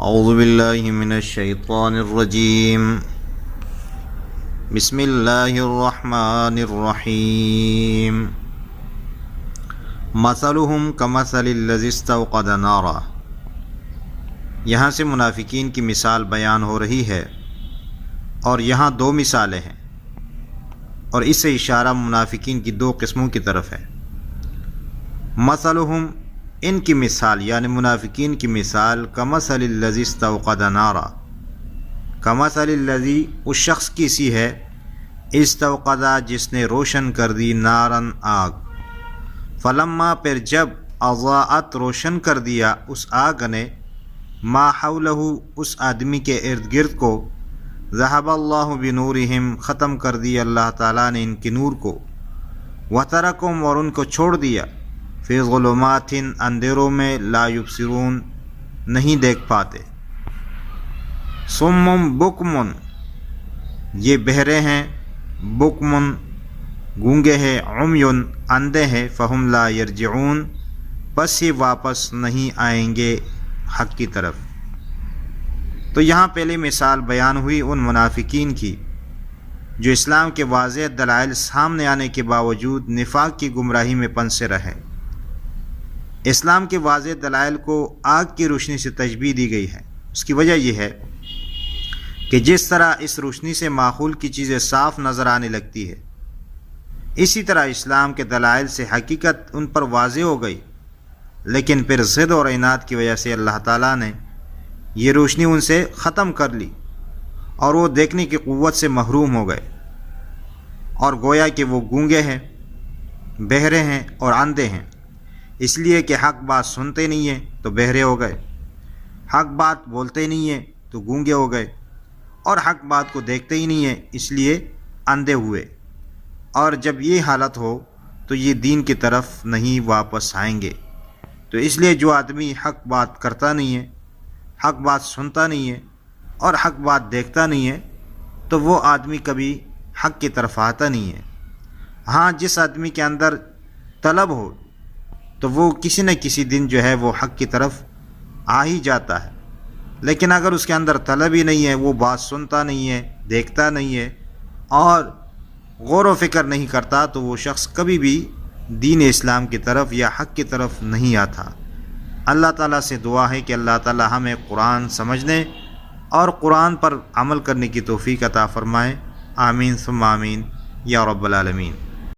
اعوذ باللہ من الشیطان الرجیم بسم اللہ الرحمن الرحیم مثلہم کمثل الذی استوقد نارا۔ یہاں سے منافقین کی مثال بیان ہو رہی ہے، اور یہاں دو مثالیں ہیں، اور اس سے اشارہ منافقین کی دو قسموں کی طرف ہے۔ مثلہم، ان کی مثال یعنی منافقین کی مثال، کمثل الذی استوقد نارا، کمثل الذی اس شخص کی سی ہے، استوقد جس نے روشن کر دی، نارن آگ، فلما پھر جب اضاءت روشن کر دیا اس آگ نے، ما حولہ اس آدمی کے ارد گرد کو، ذہب اللہ بنورہم ختم کر دیا اللہ تعالیٰ نے ان کے نور کو، وترکہم اور ان کو چھوڑ دیا، فی ظلمات اندھیروں میں، لا یبصرون نہیں دیکھ پاتے، صم بکم یہ بہرے ہیں، بکم گونگے ہیں، عمی اندھے ہیں، فہم لا یرجعون پس یہ واپس نہیں آئیں گے حق کی طرف۔ تو یہاں پہلی مثال بیان ہوئی ان منافقین کی جو اسلام کے واضح دلائل سامنے آنے کے باوجود نفاق کی گمراہی میں پنسے رہے۔ اسلام کے واضح دلائل کو آگ کی روشنی سے تشبیہ دی گئی ہے۔ اس کی وجہ یہ ہے کہ جس طرح اس روشنی سے ماحول کی چیزیں صاف نظر آنے لگتی ہے، اسی طرح اسلام کے دلائل سے حقیقت ان پر واضح ہو گئی، لیکن پھر ضد اور عناد کی وجہ سے اللہ تعالیٰ نے یہ روشنی ان سے ختم کر لی، اور وہ دیکھنے کی قوت سے محروم ہو گئے، اور گویا کہ وہ گونگے ہیں، بہرے ہیں اور اندھے ہیں، اس لیے کہ حق بات سنتے نہیں ہیں تو بہرے ہو گئے، حق بات بولتے نہیں ہیں تو گونگے ہو گئے، اور حق بات کو دیکھتے ہی نہیں ہیں اس لیے اندھے ہوئے۔ اور جب یہ حالت ہو تو یہ دین کی طرف نہیں واپس آئیں گے۔ تو اس لیے جو آدمی حق بات کرتا نہیں ہے، حق بات سنتا نہیں ہے اور حق بات دیکھتا نہیں ہے، تو وہ آدمی کبھی حق کی طرف آتا نہیں ہے۔ ہاں، جس آدمی کے اندر طلب ہو تو وہ کسی نہ کسی دن جو ہے وہ حق کی طرف آ ہی جاتا ہے، لیکن اگر اس کے اندر طلب ہی نہیں ہے، وہ بات سنتا نہیں ہے، دیکھتا نہیں ہے اور غور و فکر نہیں کرتا، تو وہ شخص کبھی بھی دین اسلام کی طرف یا حق کی طرف نہیں آتا۔ اللہ تعالیٰ سے دعا ہے کہ اللہ تعالیٰ ہمیں قرآن سمجھنے اور قرآن پر عمل کرنے کی توفیق عطا فرمائے۔ آمین ثم آمین یا رب العالمین۔